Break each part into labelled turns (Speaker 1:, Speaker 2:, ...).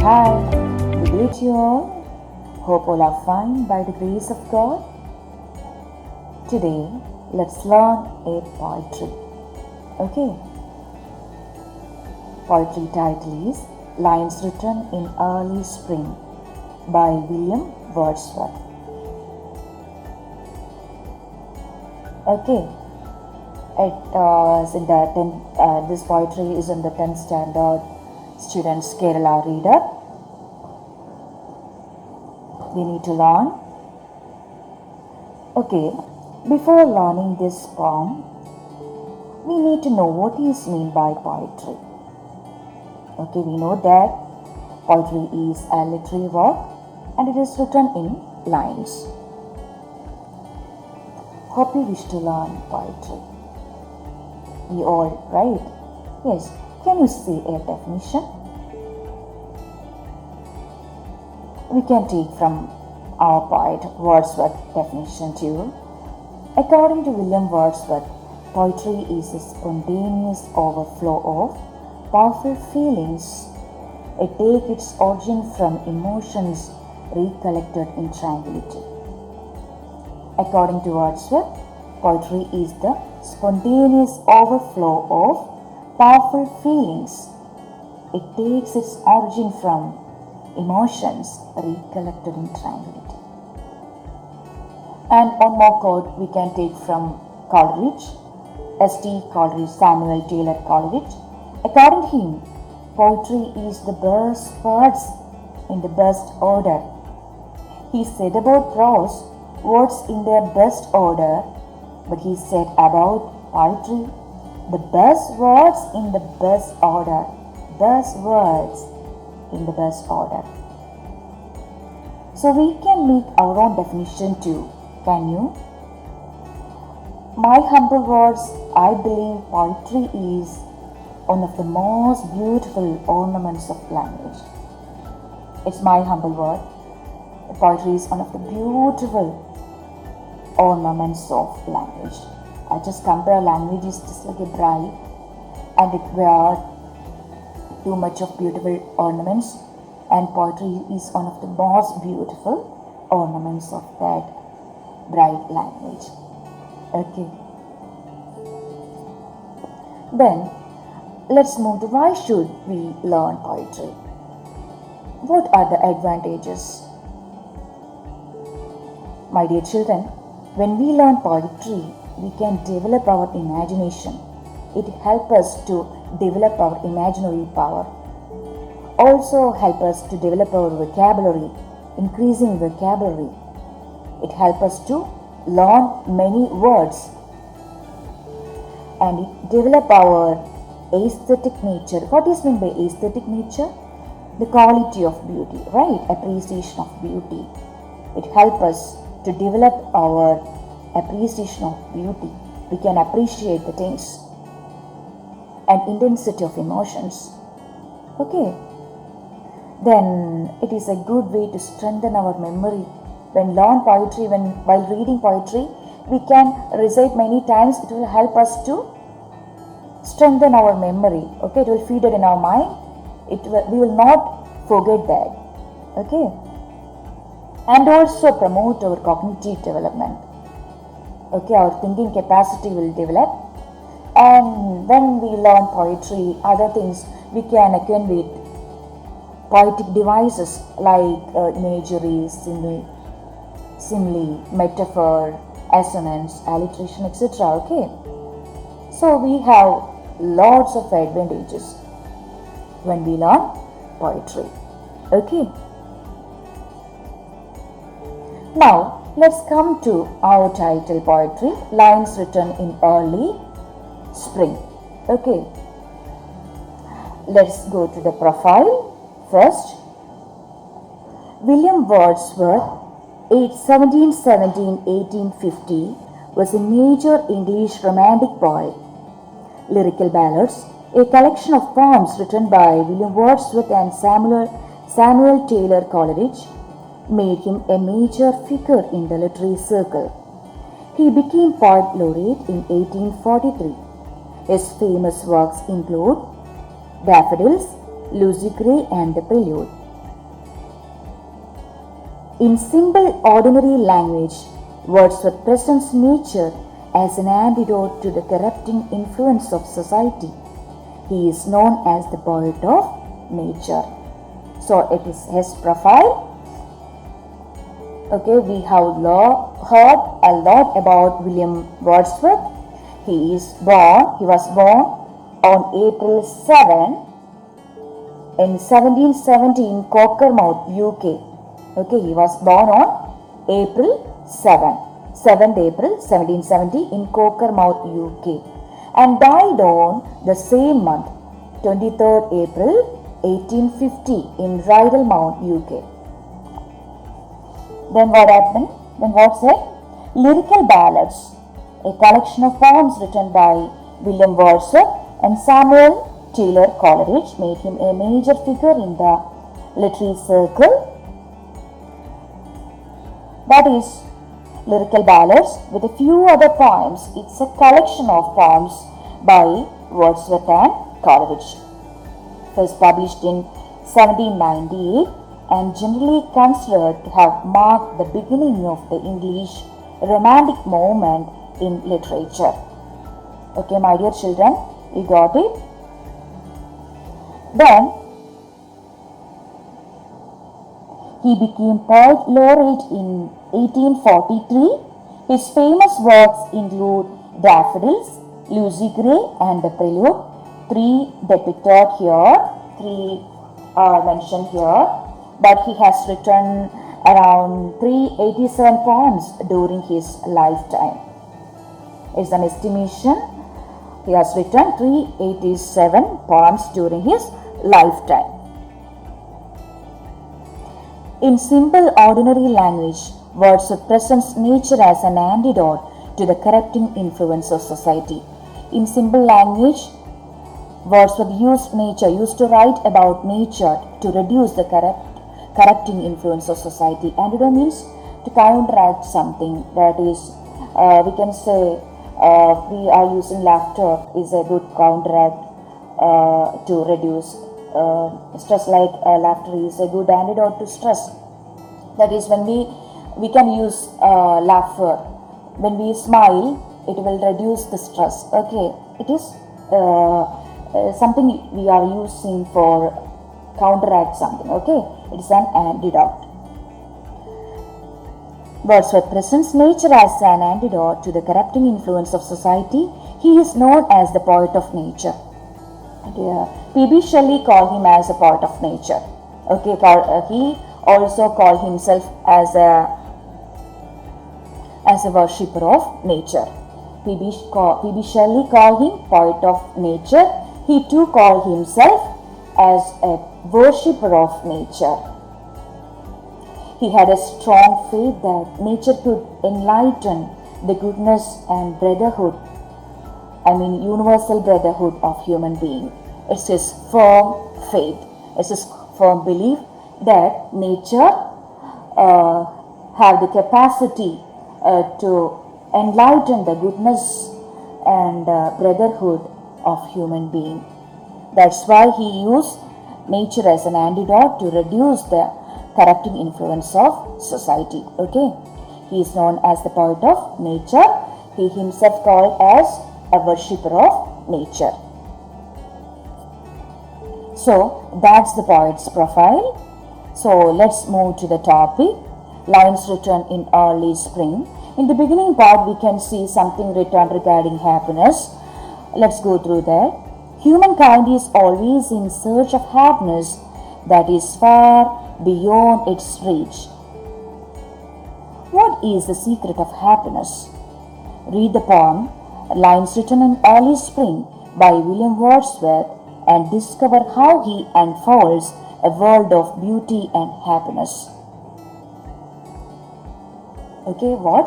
Speaker 1: Hi, we greet you all. Hope all are fine by the grace of God. Today, let's learn a poetry. Okay. Poetry title is Lines Written in Early Spring by William Wordsworth. Okay. This poetry is in the 10th standard students Kerala reader. We need to learn. Okay, before learning this poem, we need to know what is meant by poetry. Okay, we know that poetry is a literary work and it is written in lines. Hope you wish to learn poetry. We all, right? Yes. Can you see a definition? We can take from our poet Wordsworth Definition too. According to William Wordsworth, poetry is a spontaneous overflow of powerful feelings. It takes its origin from emotions recollected in tranquility. According to Wordsworth, poetry is the spontaneous overflow of powerful feelings. It takes its origin from emotions recollected in tranquility. And one more quote we can take from Coleridge, Samuel Taylor Coleridge. According to him, poetry is the best words in the best order. He said about prose, words in their best order, but he said about poetry, the best words in the best order. Best words in the best order. So we can make our own definition too. Can you? My humble words, I believe poetry is one of the most beautiful ornaments of language. It's my humble word. Poetry is one of the beautiful ornaments of language. I just compare language is just like a bride and it wears too much of beautiful ornaments, and poetry is one of the most beautiful ornaments of that bride language. Okay. Then let's move to why should we learn poetry? What are the advantages? My dear children, when we learn poetry, we can develop our imagination. It helps us to develop our imaginary power. Also help us to develop our vocabulary, increasing vocabulary. It helps us to learn many words. And it develop our aesthetic nature. What is meant by aesthetic nature? The quality of beauty, right? Appreciation of beauty. It helps us to develop our appreciation of beauty. We can appreciate the things and intensity of emotions. Okay. Then it is a good way to strengthen our memory. While reading poetry, we can recite many times. It will help us to strengthen our memory. Okay, it will feed it in our mind. We will not forget that. Okay. And also promote our cognitive development. Okay, our thinking capacity will develop. And when we learn poetry, other things we can acquaint with poetic devices like imagery, simile, metaphor, assonance, alliteration, etc. Okay, so we have lots of advantages when we learn poetry. Okay. Now let's come to our title poetry, Lines Written in Early Spring. Okay, let's go to the profile first. William Wordsworth, aged 1717-1850, was a major English romantic poet. Lyrical Ballads, a collection of poems written by William Wordsworth and Samuel Taylor Coleridge, made him a major figure in the literary circle. He became poet laureate in 1843. His famous works include Daffodils, Lucy Gray and the Prelude, In simple, ordinary language, Wordsworth presents nature as an antidote to the corrupting influence of society. He is known as the poet of nature. So it is his profile. Okay, we have heard a lot about William Wordsworth. He was born on April 7 in 1770 in Cockermouth, UK. Okay, he was born on April 7th April 1770 in Cockermouth, UK, and died on the same month, 23rd April 1850 in Rydalmount, UK. Then what happened? Then what's it? Lyrical Ballads, a collection of poems written by William Wordsworth and Samuel Taylor Coleridge, made him a major figure in the literary circle. That is Lyrical Ballads with a few other poems. It's a collection of poems by Wordsworth and Coleridge. First published in 1798 and generally considered to have marked the beginning of the English Romantic movement in literature. Okay, my dear children, you got it? Then he became poet laureate in 1843. His famous works include Daffodils, Lucy Gray, and The Prelude. Three depicted here, three are mentioned here, but he has written around 387 poems during his lifetime. It's an estimation. He has written 387 poems during his lifetime. In simple, ordinary language, Wordsworth presents nature as an antidote to the corrupting influence of society. In simple language, Wordsworth used to write about nature to reduce the corrupting influence of society. Antidote means to counteract something, that is, we can say we are using laughter is a good counteract to reduce stress, like laughter is a good antidote to stress. That is, when we can use laughter. When we smile, it will reduce the stress. Okay, it is something we are using for counteract something. Okay, it is an antidote. Wordsworth presents nature as an antidote to the corrupting influence of society. He is known as the poet of nature. P.B. Shelley called him as a poet of nature. Okay, he also called himself as a worshipper of nature. P.B. Shelley called him poet of nature. He too called himself as a worshipper of nature. He had a strong faith that nature could enlighten the goodness and universal brotherhood of human being. It's his firm faith, it's his firm belief that nature have the capacity to enlighten the goodness and brotherhood of human being. That's why he used nature as an antidote to reduce the corrupting influence of society. Okay, he is known as the poet of nature. He himself called as a worshipper of nature. So that's the poet's profile. So let's move to the topic. Lines written in early spring. In the beginning part, we can see something written regarding happiness. Let's go through that. Humankind is always in search of happiness that is far beyond its reach. What is the secret of happiness? Read the poem Lines Written in Early Spring by William Wordsworth and discover how he unfolds a world of beauty and happiness. Okay, what?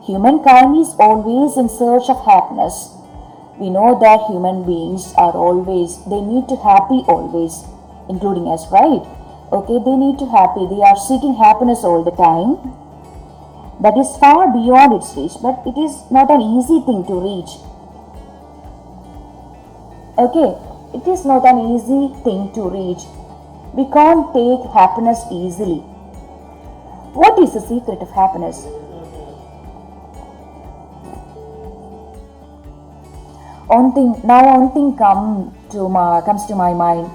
Speaker 1: Humankind is always in search of happiness. We know that human beings are they need to happy always, including us, right? Okay, they need to happy. They are seeking happiness all the time. That is far beyond its reach, but it is not an easy thing to reach. Okay, it is not an easy thing to reach. We can't take happiness easily. What is the secret of happiness? One thing comes to my mind.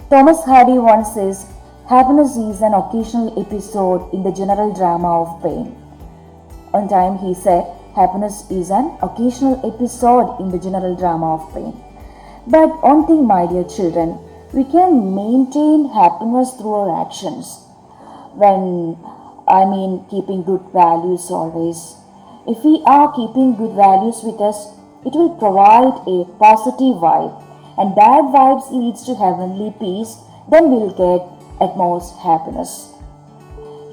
Speaker 1: Thomas Hardy once says, happiness is an occasional episode in the general drama of pain. One time he said, happiness is an occasional episode in the general drama of pain. But one thing, my dear children, we can maintain happiness through our actions. Keeping good values always. If we are keeping good values with us, it will provide a positive vibe, and that vibes leads to heavenly peace, then we'll get utmost happiness.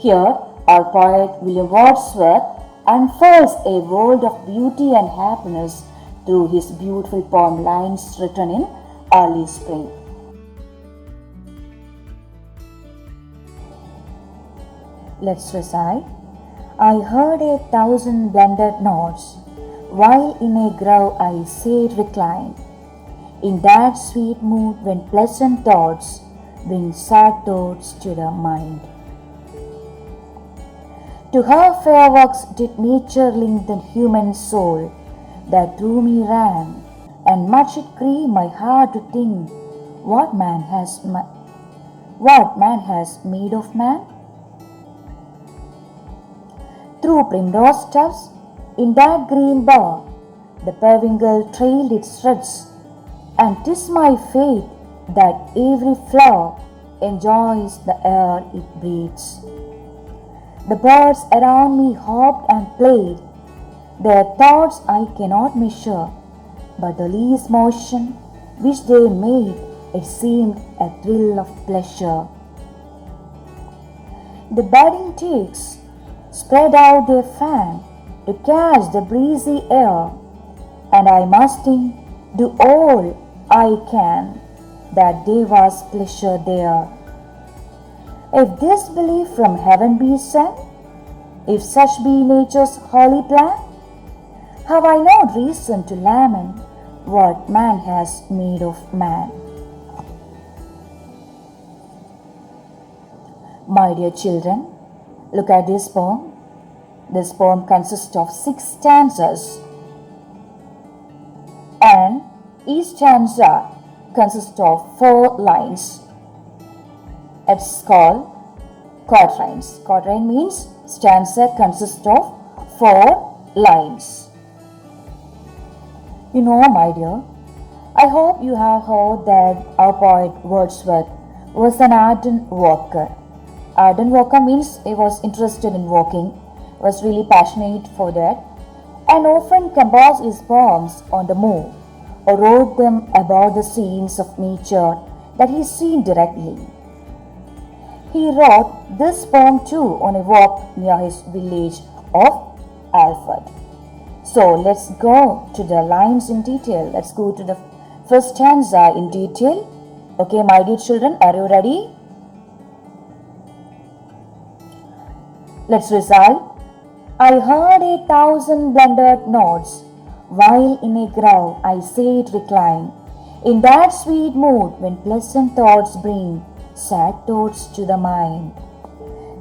Speaker 1: Here, our poet William Wordsworth unfolds a world of beauty and happiness through his beautiful poem lines written in early spring. Let's recite. I heard 1,000 blended notes, while in a grove I sate reclined, in that sweet mood when pleasant thoughts bring sad thoughts to the mind. To her fair works did nature link the human soul, that through me ran, and much it grieved my heart to think what man has made of man. Through primrose tufts, in that green bower, the periwinkle trailed its threads, and 'tis my fate that every flower enjoys the air it breathes. The birds around me hopped and played, their thoughts I cannot measure, but the least motion which they made, it seemed a thrill of pleasure. The budding twigs spread out their fan to catch the breezy air, and I must do all I can that there was pleasure there. If this belief from heaven be sent, if such be nature's holy plan, have I no reason to lament what man has made of man? My dear children, look at this poem. This poem consists of 6 stanzas, and each stanza consists of 4 lines. It's called quatrains. Quatrain means stanza consists of 4 lines. You know, my dear, I hope you have heard that our poet Wordsworth was an ardent walker. Ardent walker means he was interested in walking, was really passionate for that, and often composed his poems on the move, or wrote them about the scenes of nature that he seen directly. He wrote this poem too on a walk near his village of Alfred. So let's go to the lines in detail. Let's go to the first stanza in detail. Okay, my dear children, are you ready? Let's recite. I heard 1,000 blended notes, while in a grove I sate reclined, in that sweet mood when pleasant thoughts bring sad thoughts to the mind.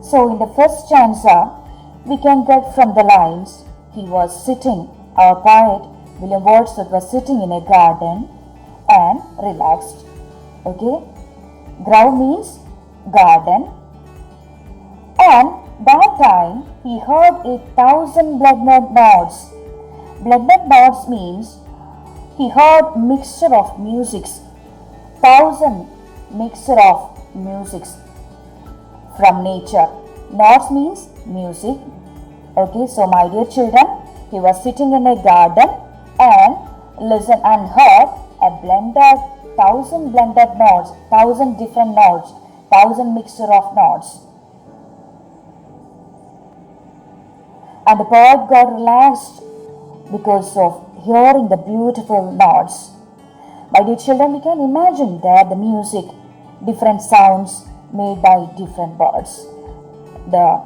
Speaker 1: So in the first stanza, we can get from the lines, he was sitting, our poet William Wordsworth was sitting in a garden and relaxed. Okay, grove means garden, and that time he heard 1,000 blended notes. Blended notes means he heard mixture of musics, 1,000 mixture of musics from nature. Notes means music. Okay, so my dear children, he was sitting in a garden and listened and heard a blended 1,000 blended notes, 1,000 different notes, 1,000 mixture of notes. And the poet got relaxed because of hearing the beautiful notes. My dear children, we can imagine that the music, different sounds made by different birds. The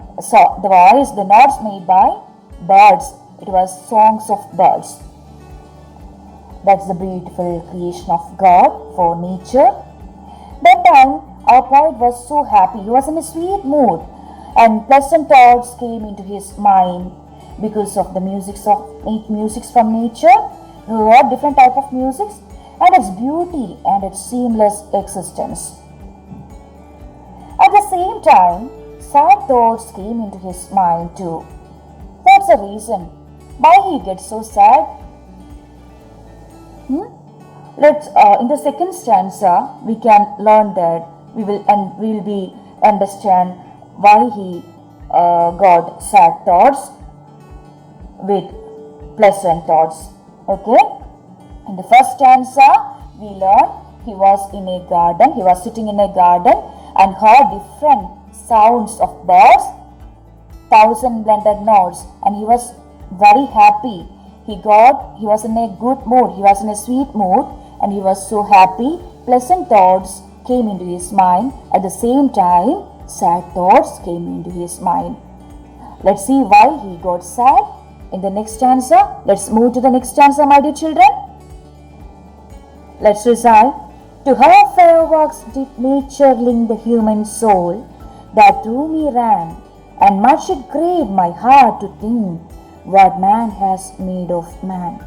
Speaker 1: voice, the notes made by birds. It was songs of birds. That's the beautiful creation of God for nature. That time, our poet was so happy. He was in a sweet mood. and pleasant thoughts came into his mind because of the musics from nature. There were different type of musics and its beauty and its seamless existence. At the same time, sad thoughts came into his mind too. What's the reason? Why he gets so sad? Let's in the second stanza we can learn that we'll be understand why he got sad thoughts with pleasant thoughts. Okay. In the first stanza we learn he was in a garden. He was sitting in a garden and heard different sounds of birds, thousand blended notes, and he was very happy. He was in a good mood. He was in a sweet mood, and he was so happy. Pleasant thoughts came into his mind. At the same time, sad thoughts came into his mind. Let's see why he got sad in the next stanza. Let's move to the next stanza, my dear children. Let's recite. To her fair works did nature link the human soul, that through me ran, and much it grieved my heart to think what man has made of man.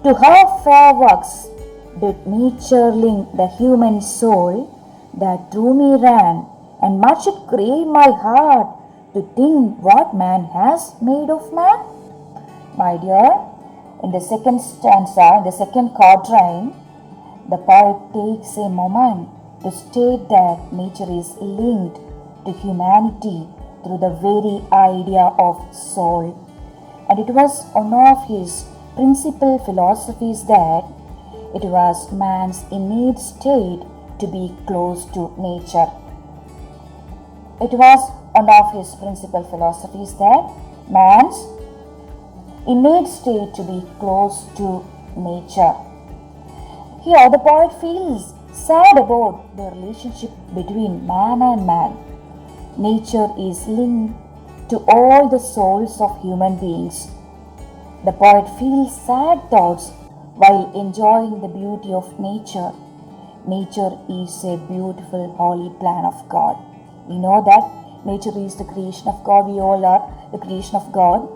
Speaker 1: To her fair works did nature link the human soul, that through me ran, and much it grieved my heart to think what man has made of man. My dear, in the second stanza, in the second quatrain, the poet takes a moment to state that nature is linked to humanity through the very idea of soul. And it was one of his principal philosophies that it was man's innate state to be close to nature. It was one of his principal philosophies that man's innate state to be close to nature. Here the poet feels sad about the relationship between man and man. Nature is linked to all the souls of human beings. The poet feels sad thoughts while enjoying the beauty of nature. Nature is a beautiful holy plan of God. We know that nature is the creation of God. We all are the creation of God.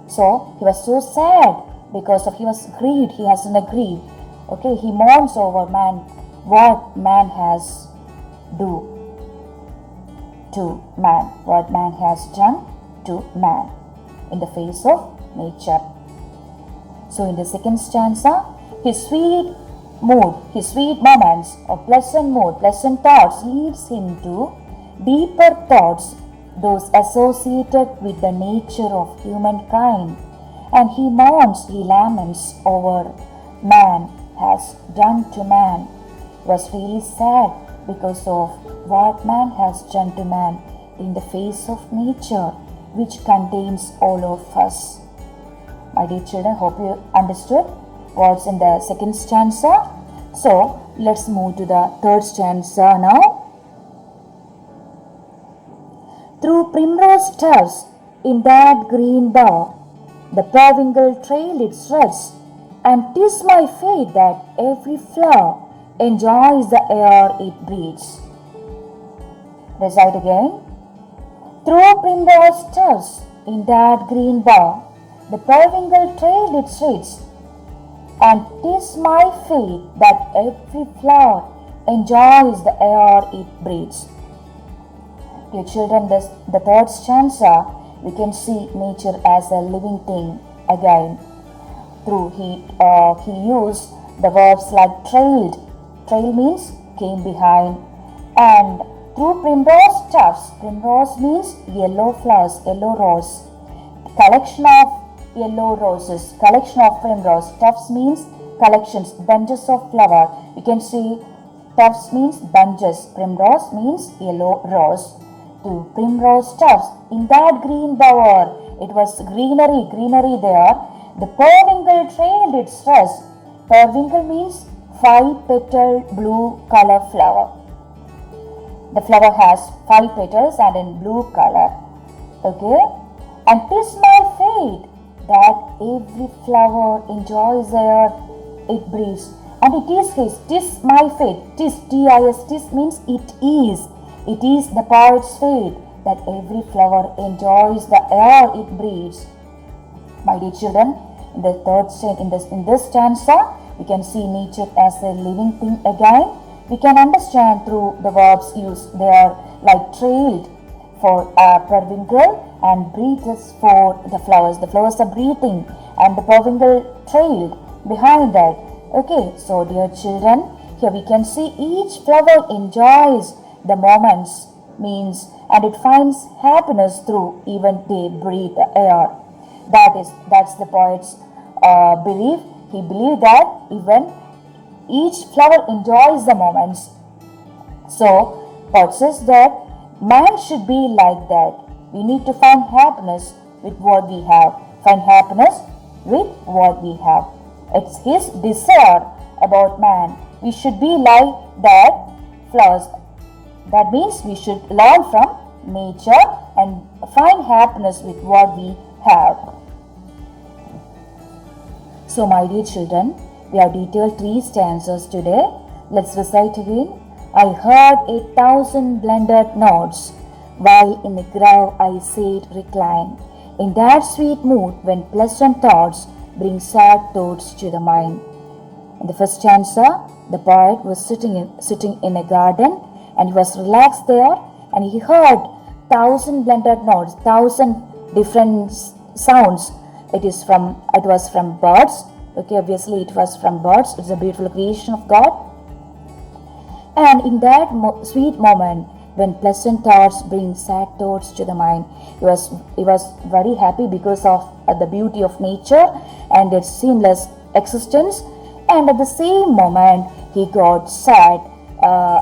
Speaker 1: So he was so sad because he was grieved. He has been grieved. Okay, he mourns over man, what man has do to man, what man has done to man in the face of nature. So in the second stanza, his sweet mood, his sweet moments of pleasant mood, pleasant thoughts leads him to deeper thoughts, those associated with the nature of humankind, and he mourns, he laments over man has done to man. Was really sad because of what man has done to man in the face of nature, which contains all of us. My dear children, hope you understood what's in the second stanza. So let's move to the third stanza now. Through primrose tufts in that green bower, the periwinkle trail its threads, and 'tis my fate that every flower enjoys the air it breathes. Recite again. Through primrose tufts in that green bower, the periwinkle trail its threads, and 'tis my fate that every flower enjoys the air it breathes. Dear children, the third stanza, we can see nature as a living thing again. Through he used the verbs like trailed. Trail means came behind. And through primrose tufts, primrose means yellow flowers, yellow rose. Collection of yellow roses, collection of primrose. Tufts means collections, bunches of flower. You can see tufts means bunches, primrose means yellow rose. To primrose tufts in that green bower, it was greenery there. The periwinkle trailed its rest. Periwinkle means 5-petaled blue color flower. The flower has 5 petals and in blue color. Okay? And 'tis my fate that every flower enjoys air it breathes. And it is his, 'tis my fate. 'Tis, T-I-S, 'tis means it is. It is the poet's fate that every flower enjoys the air it breathes. My dear children, in the in this stanza, we can see nature as a living thing again. We can understand through the verbs used. They are like trailed for periwinkle and breathes for the flowers. The flowers are breathing and the periwinkle trailed behind that. Okay, so dear children, here we can see each flower enjoys the moments, means, and it finds happiness through even they breathe the air. That's the poet's belief. He believed that even each flower enjoys the moments. So, poet says that man should be like that. We need to find happiness with what we have. Find happiness with what we have. It's his desire about man. We should be like that flowers. That means we should learn from nature and find happiness with what we have. So, my dear children, we have detailed 3 stanzas today. Let's recite again. I heard 1,000 blended notes, while in a grove I sate recline, in that sweet mood when pleasant thoughts bring sad thoughts to the mind. In the first stanza, the poet was sitting in a garden, and he was relaxed there, and he heard 1,000 blended notes, 1,000 different sounds. It was from birds. Okay, obviously it was from birds. It's a beautiful creation of God. And in that sweet moment, when pleasant thoughts bring sad thoughts to the mind, he was very happy because of the beauty of nature and its seamless existence. And at the same moment, he got sad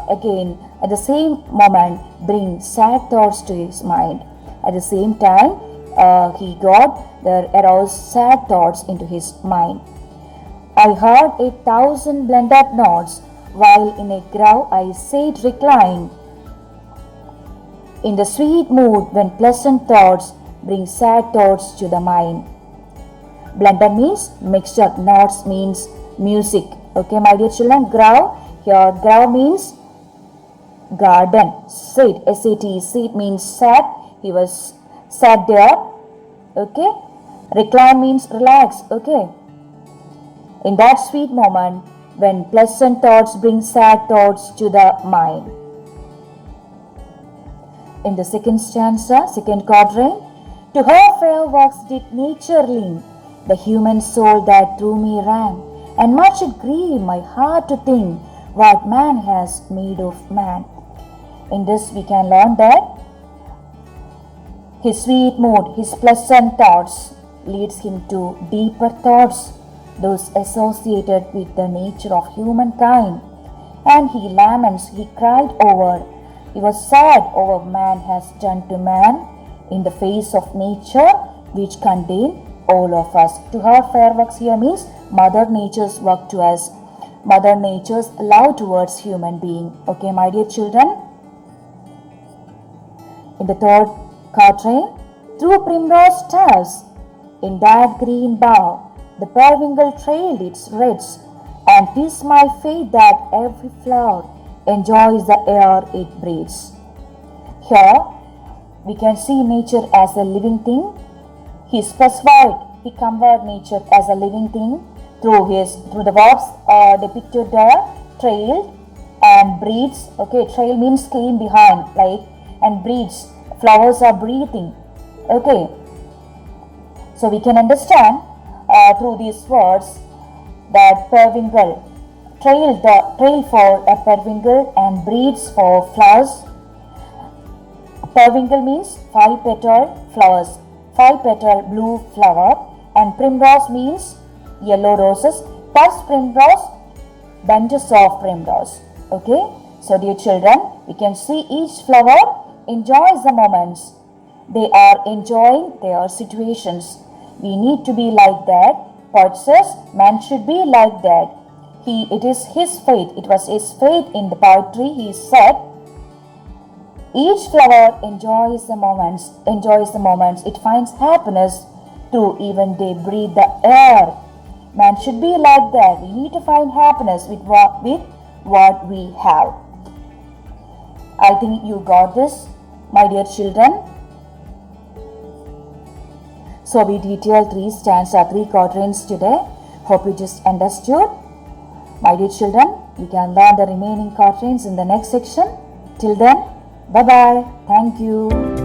Speaker 1: again. At the same moment, bring sad thoughts to his mind. At the same time, he aroused sad thoughts into his mind. I heard 1,000 blended notes, while in a grove I sate reclined, in the sweet mood when pleasant thoughts bring sad thoughts to the mind. Blended means mixture, notes means music. Okay, my dear children, grove, here grove means garden. Sate, S-A-T, sate means sat. He was sat there. Okay, recline means relax. Okay, in that sweet moment when pleasant thoughts bring sad thoughts to the mind. In the second stanza, second quatrain, to her fair works did nature lean, the human soul that through me ran, and much it grieved my heart to think what man has made of man. In this we can learn that his sweet mood, his pleasant thoughts leads him to deeper thoughts, those associated with the nature of humankind. And he laments, he cried over, he was sad over man has done to man in the face of nature which contain all of us. To her fair works here means Mother Nature's work to us, Mother Nature's love towards human being. Okay, my dear children. In the third quatrain, through primrose stars, in that green bough, the periwinkle trailed its reds, and 'tis my fate that every flower enjoys the air it breathes. Here we can see nature as a living thing. He specified, he compared nature as a living thing through the verbs depicted there, trailed and breathes. Okay, trail means clean behind, like, and breathes. Flowers are breathing. Okay, so we can understand through these words that periwinkle, trail for a periwinkle and breathes for flowers. Periwinkle means 5-petal flowers, 5-petal blue flower, and primrose means yellow roses, plus primrose, bunches of primrose. Okay, so dear children, we can see each flower enjoys the moments. They are enjoying their situations. We need to be like that. Poet says man should be like that. It is his fate. It was his fate in the poetry. He said, each flower enjoys the moments. It finds happiness through even they breathe the air. Man should be like that. We need to find happiness with what we have. I think you got this, my dear children. So we detailed 3 stanza, 3 quatrains today. Hope you just understood. My dear children, we can learn the remaining quatrains in the next section. Till then, bye-bye. Thank you.